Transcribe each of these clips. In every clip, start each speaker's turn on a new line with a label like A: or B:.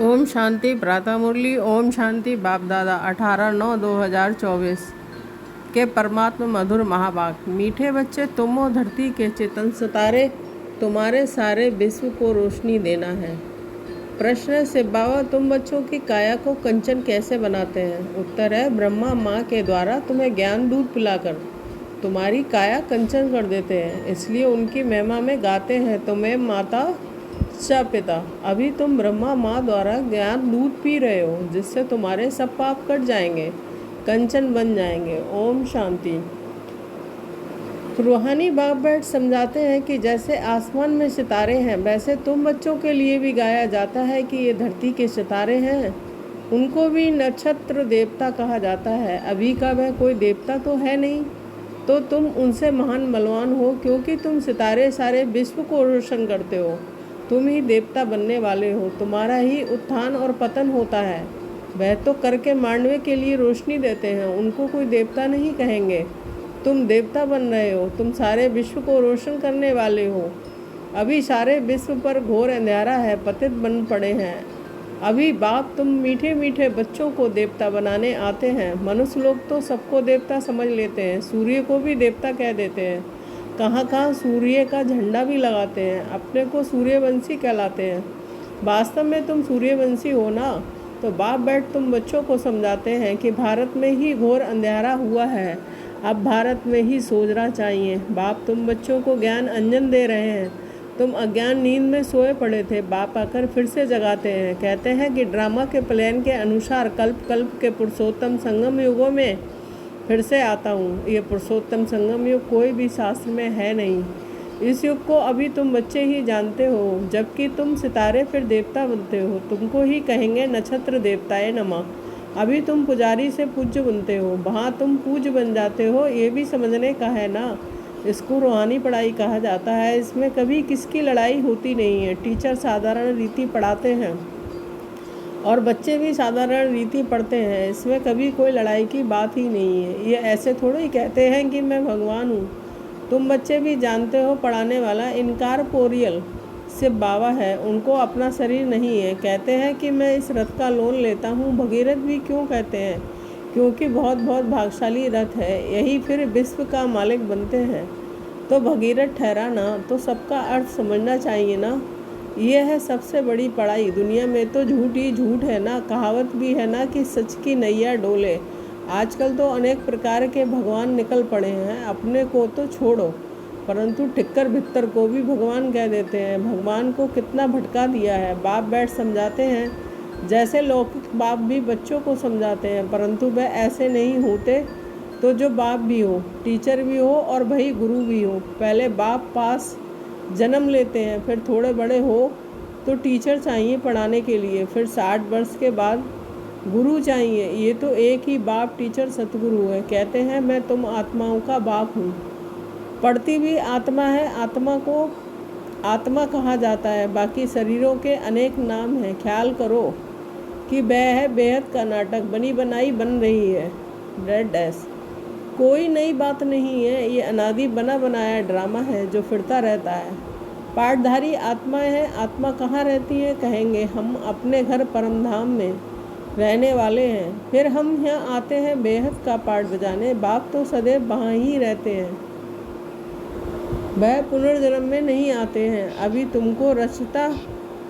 A: ओम शांति प्रातः मुरली। ओम शांति बाप दादा 18/9/2024 के परमात्मा मधुर महावाक्य। मीठे बच्चे, तुम हो धरती के चेतन सितारे, तुम्हारे सारे विश्व को रोशनी देना है। प्रश्न से बाबा, तुम बच्चों की काया को कंचन कैसे बनाते हैं? उत्तर है, ब्रह्मा माँ के द्वारा तुम्हें ज्ञान दूध पिलाकर तुम्हारी काया कंचन कर देते हैं, इसलिए उनकी महिमा में गाते हैं, तुम्हें माता च पिता। अभी तुम ब्रह्मा माँ द्वारा ज्ञान दूध पी रहे हो, जिससे तुम्हारे सब पाप कट जाएंगे, कंचन बन जाएंगे। ओम शांति। रूहानी बाप बैठ समझाते हैं कि जैसे आसमान में सितारे हैं, वैसे तुम बच्चों के लिए भी गाया जाता है कि ये धरती के सितारे हैं, उनको भी नक्षत्र देवता कहा जाता है। अभी का वह कोई देवता तो है नहीं, तो तुम उनसे महान बलवान हो, क्योंकि तुम सितारे सारे विश्व को रोशन करते हो। तुम ही देवता बनने वाले हो, तुम्हारा ही उत्थान और पतन होता है। वह तो करके मांडवे के लिए रोशनी देते हैं, उनको कोई देवता नहीं कहेंगे। तुम देवता बन रहे हो, तुम सारे विश्व को रोशन करने वाले हो। अभी सारे विश्व पर घोर अंधेरा है, पतित बन पड़े हैं। अभी बाप तुम मीठे मीठे बच्चों को देवता बनाने आते हैं। मनुष्य लोग तो सबको देवता समझ लेते हैं, सूर्य को भी देवता कह देते हैं, कहाँ कहाँ सूर्य का झंडा भी लगाते हैं, अपने को सूर्यवंशी कहलाते हैं। वास्तव में तुम सूर्यवंशी हो ना। तो बाप बैठ तुम बच्चों को समझाते हैं कि भारत में ही घोर अंधेरा हुआ है, अब भारत में ही सोचना चाहिए। बाप तुम बच्चों को ज्ञान अंजन दे रहे हैं। तुम अज्ञान नींद में सोए पड़े थे, बाप आकर फिर से जगाते हैं। कहते हैं कि ड्रामा के प्लान के अनुसार कल्प कल्प के पुरुषोत्तम संगम युगों में फिर से आता हूँ। ये पुरुषोत्तम संगम युग कोई भी शास्त्र में है नहीं। इस युग को अभी तुम बच्चे ही जानते हो, जबकि तुम सितारे फिर देवता बनते हो। तुमको ही कहेंगे नक्षत्र देवताए नमः। अभी तुम पुजारी से पूज्य बनते हो, वहाँ तुम पूज्य बन जाते हो। ये भी समझने का है ना। इसको रूहानी पढ़ाई कहा जाता है। इसमें कभी किसकी लड़ाई होती नहीं है। टीचर साधारण रीति पढ़ाते हैं और बच्चे भी साधारण रीति पढ़ते हैं। इसमें कभी कोई लड़ाई की बात ही नहीं है। ये ऐसे थोड़े ही कहते हैं कि मैं भगवान हूँ। तुम बच्चे भी जानते हो, पढ़ाने वाला इनकारपोरियल सिर्फ बाबा है, उनको अपना शरीर नहीं है। कहते हैं कि मैं इस रथ का लोन लेता हूँ। भगीरथ भी क्यों कहते हैं? क्योंकि बहुत बहुत भागशाली रथ है, यही फिर विश्व का मालिक बनते हैं। तो भगीरथ ठहरा ना, तो सबका अर्थ समझना चाहिए ना। ये है सबसे बड़ी पढ़ाई। दुनिया में तो झूठ ही झूठ है ना। कहावत भी है ना कि सच की नैया डोले। आजकल तो अनेक प्रकार के भगवान निकल पड़े हैं, अपने को तो छोड़ो, परंतु ठिक्कर भित्तर को भी भगवान कह देते हैं। भगवान को कितना भटका दिया है। बाप बैठ समझाते हैं, जैसे लौकिक बाप भी बच्चों को समझाते हैं, परंतु वह ऐसे नहीं होते। तो जो बाप भी हो, टीचर भी हो और भाई गुरु भी हो, पहले बाप पास जन्म लेते हैं, फिर थोड़े बड़े हो तो टीचर चाहिए पढ़ाने के लिए, फिर 60 वर्ष के बाद गुरु चाहिए। ये तो एक ही बाप टीचर सतगुरु है। कहते हैं मैं तुम आत्माओं का बाप हूँ। पढ़ती भी आत्मा है, आत्मा को आत्मा कहा जाता है। बाकी शरीरों के अनेक नाम हैं। ख्याल करो कि वह है बेहद का नाटक, बनी बनाई बन रही है। ब्रेड डैश कोई नई बात नहीं है। ये अनादि बना बनाया ड्रामा है जो फिरता रहता है। पाठधारी आत्मा है। आत्मा कहाँ रहती है? कहेंगे हम अपने घर परमधाम में रहने वाले हैं। फिर हम यहाँ आते हैं बेहद का पाठ बजाने। बाप तो सदैव वहाँ ही रहते हैं, वह पुनर्जन्म में नहीं आते हैं। अभी तुमको रचता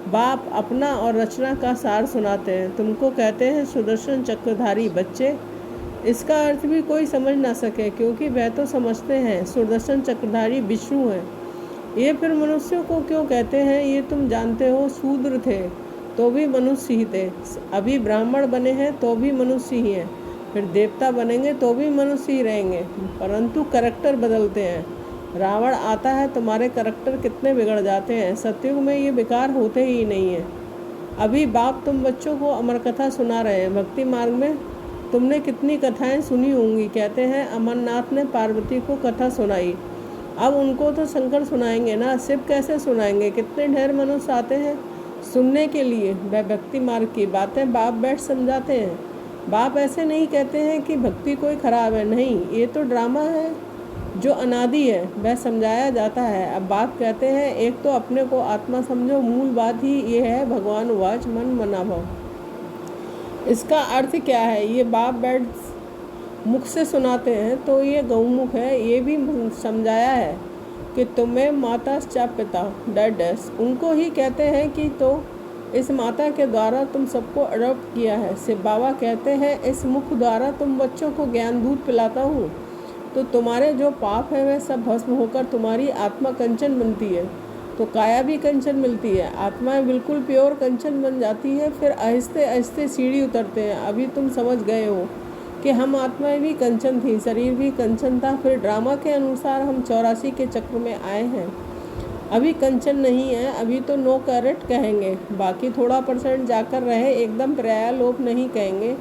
A: बाप अपना और रचना का सार सुनाते हैं। तुमको कहते हैं सुदर्शन चक्रधारी बच्चे। इसका अर्थ भी कोई समझ ना सके, क्योंकि वह तो समझते हैं सुदर्शन चक्रधारी विष्णु है। ये फिर मनुष्यों को क्यों कहते हैं? ये तुम जानते हो, शूद्र थे तो भी मनुष्य ही थे, अभी ब्राह्मण बने हैं तो भी मनुष्य ही हैं, फिर देवता बनेंगे तो भी मनुष्य ही रहेंगे, परंतु करैक्टर बदलते हैं। रावण आता है, तुम्हारे करैक्टर कितने बिगड़ जाते हैं। सतयुग में ये बेकार होते ही नहीं है। अभी बाप तुम बच्चों को अमर कथा सुना रहे हैं। भक्ति मार्ग में तुमने कितनी कथाएं सुनी होंगी। कहते हैं अमरनाथ ने पार्वती को कथा सुनाई, अब उनको तो शंकर सुनाएंगे ना। शिव कैसे सुनाएंगे? कितने ढेर मनुष्य आते हैं सुनने के लिए। वह भक्ति मार्ग की बातें बाप बैठ समझाते हैं। बाप ऐसे नहीं कहते हैं कि भक्ति कोई खराब है, नहीं, ये तो ड्रामा है। जो अनादि है वह समझाया जाता है। अब बाप कहते हैं, एक तो अपने को आत्मा समझो, मूल बात ही ये है। भगवान उवाच मन मना भव। इसका अर्थ क्या है? ये बाप बैठ मुख से सुनाते हैं तो ये गौमुख है। ये भी समझाया है कि तुम्हें माता च पिता डैड उनको ही कहते हैं कि तो इस माता के द्वारा तुम सबको अडॉप्ट किया है। शिव बाबा कहते हैं, इस मुख द्वारा तुम बच्चों को ज्ञान दूध पिलाता हूँ तो तुम्हारे जो पाप है वह सब भस्म होकर तुम्हारी आत्मा कंचन बनती है, तो काया भी कंचन मिलती है। आत्माएं बिल्कुल प्योर कंचन बन जाती है। फिर आहिस्ते आहिस्ते सीढ़ी उतरते हैं। अभी तुम समझ गए हो कि हम आत्माएं भी कंचन थी, शरीर भी कंचन था। फिर ड्रामा के अनुसार हम 84 के चक्र में आए हैं। अभी कंचन नहीं है, अभी तो नो कैरेट कहेंगे, बाकी थोड़ा % जाकर रहे, एकदम पर्यायलोप नहीं कहेंगे।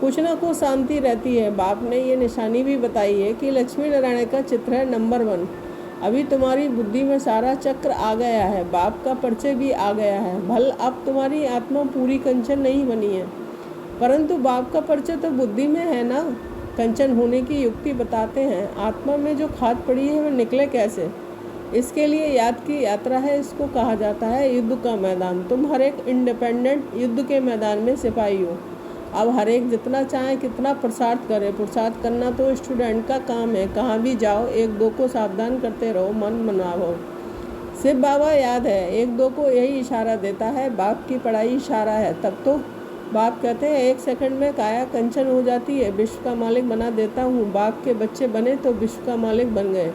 A: कुछ ना कुछ शांति रहती है। बाप ने ये निशानी भी बताई है कि लक्ष्मी नारायण का चित्र है नंबर 1। अभी तुम्हारी बुद्धि में सारा चक्र आ गया है, बाप का परिचय भी आ गया है। भल अब तुम्हारी आत्मा पूरी कंचन नहीं बनी है, परंतु बाप का परिचय तो बुद्धि में है ना। कंचन होने की युक्ति बताते हैं। आत्मा में जो खाद पड़ी है वह निकले कैसे, इसके लिए याद की यात्रा है। इसको कहा जाता है युद्ध का मैदान। तुम हर एक इंडिपेंडेंट युद्ध के मैदान में सिपाही हो। अब हर एक जितना चाहे कितना पुरुषार्थ करे। पुरुषार्थ करना तो स्टूडेंट का काम है। कहाँ भी जाओ 1-2 को सावधान करते रहो, मन मनाओ। शिव बाबा याद है 1-2 को यही इशारा देता है। बाप की पढ़ाई इशारा है। तब तो बाप कहते हैं 1 सेकंड में काया कंचन हो जाती है, विश्व का मालिक बना देता हूँ। बाप के बच्चे बने तो विश्व का मालिक बन गए।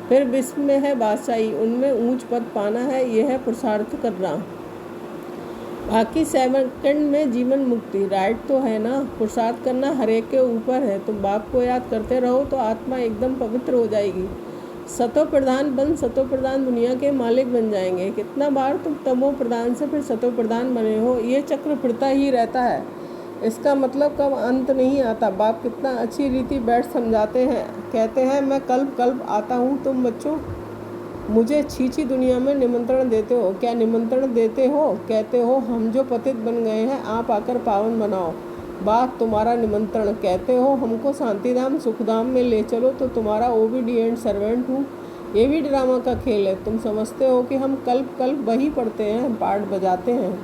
A: फिर विश्व में है बादशाही, उनमें ऊंच पद पाना है। यह है पुरुषार्थ करना। बाकी 7 सेकंड में जीवन मुक्ति। राइट तो है ना। पुरुषार्थ करना हर एक के ऊपर है। तुम बाप को याद करते रहो तो आत्मा एकदम पवित्र हो जाएगी। सतो प्रधान बन सतो प्रधान दुनिया के मालिक बन जाएंगे। कितना बार तुम तमो प्रधान से फिर सतो प्रधान बने हो। ये चक्र फिरता ही रहता है। इसका मतलब कब अंत नहीं आता। बाप कितना अच्छी रीति बैठ समझाते हैं। कहते हैं, मैं कल्प कल्प आता हूँ। तुम बच्चों मुझे छीछी दुनिया में निमंत्रण देते हो। क्या निमंत्रण देते हो? कहते हो हम जो पतित बन गए हैं आप आकर पावन बनाओ। बात तुम्हारा निमंत्रण। कहते हो हमको शांतिधाम सुखधाम में ले चलो, तो तुम्हारा ओबीडिएंट सर्वेंट हूँ। ये भी ड्रामा का खेल है। तुम समझते हो कि हम कल्प कल्प वही पढ़ते हैं, पाठ बजाते हैं।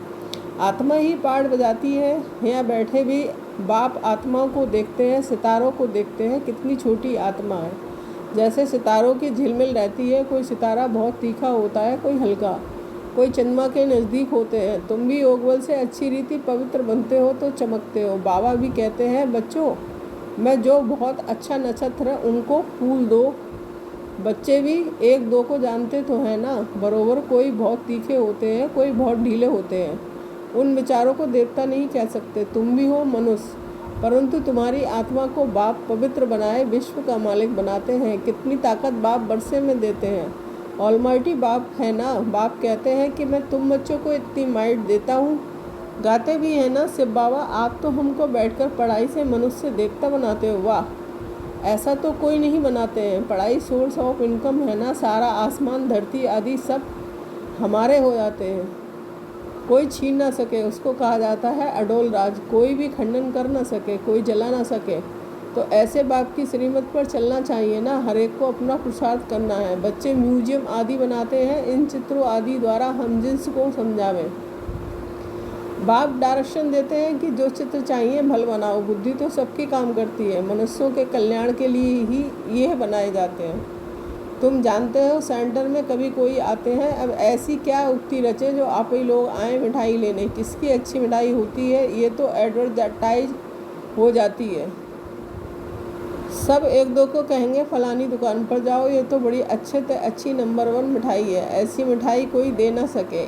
A: आत्मा ही पाठ बजाती है। यहाँ बैठे भी बाप आत्माओं को देखते हैं, सितारों को देखते हैं। कितनी छोटी आत्मा है। जैसे सितारों की झिलमिल रहती है। कोई सितारा बहुत तीखा होता है, कोई हल्का, कोई चंद्रमा के नज़दीक होते हैं। तुम भी योग बल से अच्छी रीति पवित्र बनते हो तो चमकते हो। बाबा भी कहते हैं, बच्चों मैं जो बहुत अच्छा नक्षत्र है उनको फूल दो। बच्चे भी 1-2 को जानते तो हैं ना बरोबर। कोई बहुत तीखे होते हैं, कोई बहुत ढीले होते हैं। उन विचारों को देवता नहीं कह सकते। तुम भी हो मनुष्य, परंतु तुम्हारी आत्मा को बाप पवित्र बनाए विश्व का मालिक बनाते हैं। कितनी ताकत बाप बरसे में देते हैं। ऑलमाइटी बाप है ना। बाप कहते हैं कि मैं तुम बच्चों को इतनी माइट देता हूँ। गाते भी है ना शिव बाबा, आप तो हमको बैठकर पढ़ाई से मनुष्य देवता बनाते हो। वाह, ऐसा तो कोई नहीं बनाते हैं। पढ़ाई सोर्स ऑफ इनकम है ना। सारा आसमान धरती आदि सब हमारे हो जाते हैं, कोई छीन ना सके। उसको कहा जाता है अडोल राज। कोई भी खंडन कर ना सके, कोई जला ना सके। तो ऐसे बाप की श्रीमत पर चलना चाहिए ना। हर एक को अपना पुरुषार्थ करना है। बच्चे म्यूजियम आदि बनाते हैं, इन चित्रों आदि द्वारा हम जिन्स को समझावें। बाप डायरेक्शन देते हैं कि जो चित्र चाहिए भल बनाओ। बुद्धि तो सबकी काम करती है, मनुष्यों के कल्याण के लिए ही ये बनाए जाते हैं। तुम जानते हो सेंटर में कभी कोई आते हैं, अब ऐसी क्या उक्ति रचे जो आप ही लोग आए मिठाई लेने। किसकी अच्छी मिठाई होती है, ये तो एडवर्टाइज हो जाती है। सब 1-2 को कहेंगे फलानी दुकान पर जाओ, ये तो बड़ी अच्छी नंबर 1 मिठाई है। ऐसी मिठाई कोई दे ना सके।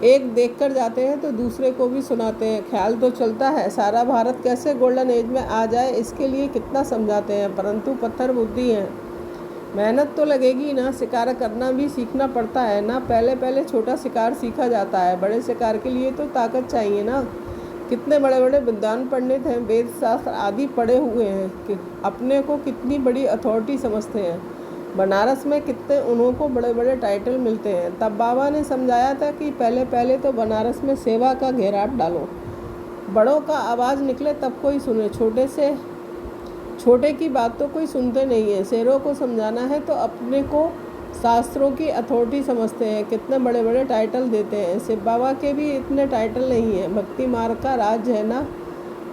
A: एक देख कर जाते हैं तो दूसरे को भी सुनाते हैं। ख्याल तो चलता है सारा भारत कैसे गोल्डन एज में आ जाए, इसके लिए कितना समझाते हैं, परंतु पत्थर बुद्धि है। मेहनत तो लगेगी ना। शिकार करना भी सीखना पड़ता है ना। पहले छोटा शिकार सीखा जाता है, बड़े शिकार के लिए तो ताकत चाहिए ना। कितने बड़े बड़े विद्वान पंडित हैं, वेद शास्त्र आदि पढ़े हुए हैं कि अपने को कितनी बड़ी अथॉरिटी समझते हैं। बनारस में कितने उनको बड़े बड़े टाइटल मिलते हैं। तब बाबा ने समझाया था कि पहले तो बनारस में सेवा का घेराव डालो, बड़ों का आवाज़ निकले तब कोई सुने। छोटे से छोटे की बात तो कोई सुनते नहीं है। शेरों को समझाना है तो अपने को शास्त्रों की अथॉरिटी समझते हैं, कितने बड़े बड़े टाइटल देते हैं। शिव बाबा के भी इतने टाइटल नहीं है। भक्ति मार्ग का राज है ना,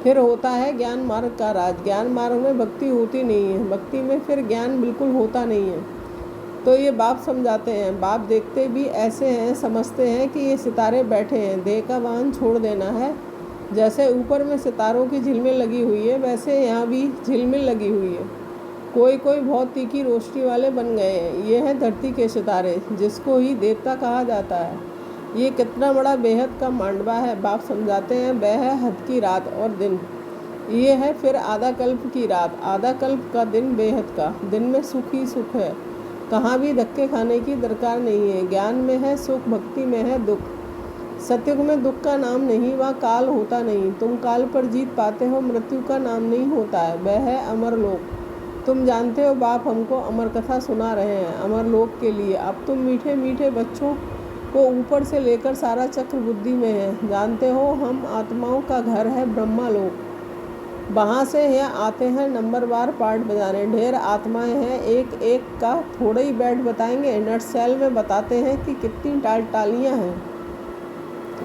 A: फिर होता है ज्ञान मार्ग का राज। ज्ञान मार्ग में भक्ति होती नहीं है, भक्ति में फिर ज्ञान बिल्कुल होता नहीं है। तो ये बाप समझाते हैं। बाप देखते भी ऐसे हैं, समझते हैं कि ये सितारे बैठे हैं, देह का वाहन छोड़ देना है। जैसे ऊपर में सितारों की झिलमिल लगी हुई है, वैसे यहाँ भी झिलमिल लगी हुई है। कोई कोई बहुत तीखी रोशनी वाले बन गए हैं। ये हैं धरती के सितारे, जिसको ही देवता कहा जाता है। ये कितना बड़ा बेहद का मांडवा है। बाप समझाते हैं वह है हद की रात और दिन। ये है फिर आधा कल्प की रात, आधा कल्प का दिन, बेहद का दिन में सुख ही सुख है। कहाँ भी धक्के खाने की दरकार नहीं है। ज्ञान में है सुख, भक्ति में है दुख। सतयुग में दुख का नाम नहीं, वहाँ काल होता नहीं। तुम काल पर जीत पाते हो, मृत्यु का नाम नहीं होता है। वह है अमर लोक। तुम जानते हो बाप हमको अमर कथा सुना रहे हैं अमर लोक के लिए। अब तुम मीठे मीठे बच्चों को ऊपर से लेकर सारा चक्र बुद्धि में है। जानते हो हम आत्माओं का घर है ब्रह्मा लोक। वहाँ से यहाँ आते हैं नंबरवार पार्ट बजाने। ढेर आत्माएं हैं, एक एक का थोड़ा ही बैठ बताएंगे। नटशेल में बताते हैं कि कितनी टालियाँ हैं।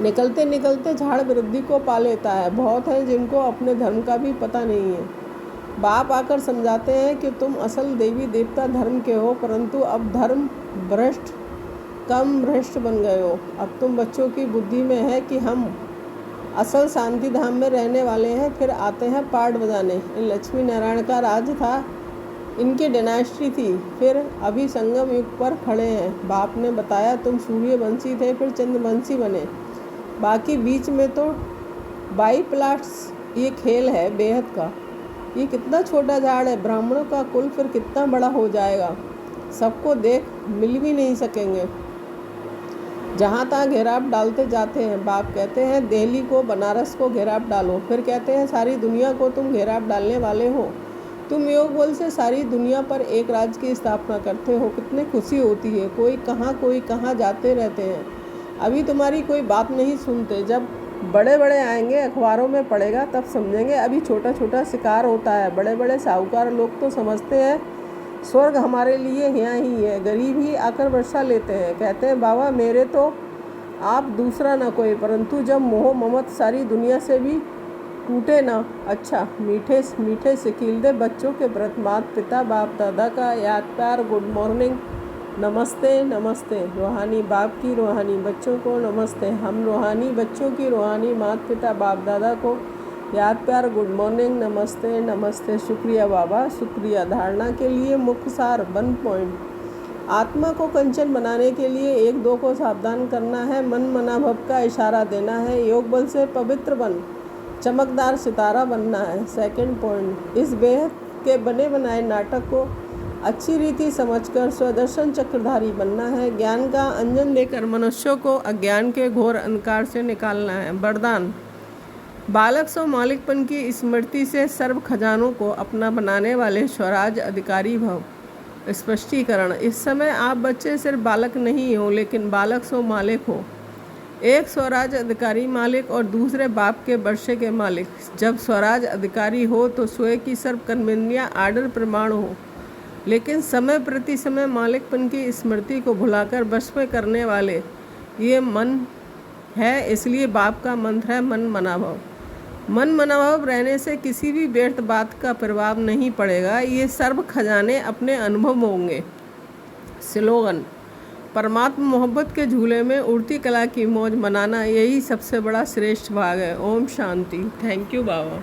A: निकलते निकलते झाड़ वृद्धि को पा लेता है। बहुत है जिनको अपने धर्म का भी पता नहीं है। बाप आकर समझाते हैं कि तुम असल देवी देवता धर्म के हो, परंतु अब धर्म भ्रष्ट कम भ्रष्ट बन गए हो। अब तुम बच्चों की बुद्धि में है कि हम असल शांति धाम में रहने वाले हैं। फिर आते हैं पार्ट बजाने। इन लक्ष्मी नारायण का राज था, इनकी डायनेस्टी थी। फिर अभी संगम युग पर खड़े हैं। बाप ने बताया तुम सूर्यवंशी थे, फिर चंद्रवंशी बने। बाकी बीच में तो बाई प्लाट्स ये खेल है बेहद का। ये कितना छोटा झाड़ है, ब्राह्मणों का कुल फिर कितना बड़ा हो जाएगा। सबको देख मिल भी नहीं सकेंगे। जहाँ तहाँ घेराव डालते जाते हैं। बाप कहते हैं दिल्ली को, बनारस को घेराव डालो। फिर कहते हैं सारी दुनिया को तुम घेराव डालने वाले हो। तुम योग बल से सारी दुनिया पर एक राज्य की स्थापना करते हो। कितनी खुशी होती है। कोई कहाँ जाते रहते हैं। अभी तुम्हारी कोई बात नहीं सुनते। जब बड़े बड़े आएंगे, अखबारों में पड़ेगा, तब समझेंगे। अभी छोटा छोटा शिकार होता है। बड़े बड़े साहूकार लोग तो समझते हैं स्वर्ग हमारे लिए यहाँ ही है। गरीब ही आकर वर्षा लेते हैं। कहते हैं बाबा मेरे तो आप दूसरा ना कोई, परंतु जब मोह ममत सारी दुनिया से भी टूटे ना। अच्छा मीठे मीठे सिकील दे बच्चों के व्रत, माता पिता बाप दादा का याद प्यार, गुड मॉर्निंग, नमस्ते नमस्ते। रूहानी बाप की रूहानी बच्चों को नमस्ते। हम रूहानी बच्चों की रूहानी माता पिता बाप दादा को याद प्यार, गुड मॉर्निंग, नमस्ते नमस्ते। शुक्रिया बाबा, शुक्रिया। धारणा के लिए मुख्य सार 1 पॉइंट। आत्मा को कंचन बनाने के लिए 1-2 को सावधान करना है। मन मनाभव का इशारा देना है। योग बल से पवित्र बन चमकदार सितारा बनना है। 2nd पॉइंट, इस बेहद के बने बनाए नाटक को अच्छी रीति समझकर स्वदर्शन चक्रधारी बनना है। ज्ञान का अंजन देकर मनुष्यों को अज्ञान के घोर अंधकार से निकालना है। वरदान, बालक सो मालिकपन की स्मृति से सर्व खजानों को अपना बनाने वाले स्वराज अधिकारी भव। स्पष्टीकरण, इस समय आप बच्चे सिर्फ बालक नहीं हो, लेकिन बालक सो मालिक हो। एक स्वराज अधिकारी मालिक और दूसरे बाप के वर्षे के मालिक। जब स्वराज अधिकारी हो तो स्वयं की सर्व कर्मेंद्रियां आर्डर प्रमाण हो, लेकिन समय प्रति समय मालिकपन की स्मृति को भुलाकर वश में करने वाले ये मन है। इसलिए बाप का मंत्र है मन मनाभव। मन मनाभव रहने से किसी भी व्यर्थ बात का प्रभाव नहीं पड़ेगा। ये सर्व खजाने अपने अनुभव होंगे। स्लोगन, परमात्मा मोहब्बत के झूले में उड़ती कला की मौज मनाना, यही सबसे बड़ा श्रेष्ठ भाग है। ओम शांति। Thank you Baba.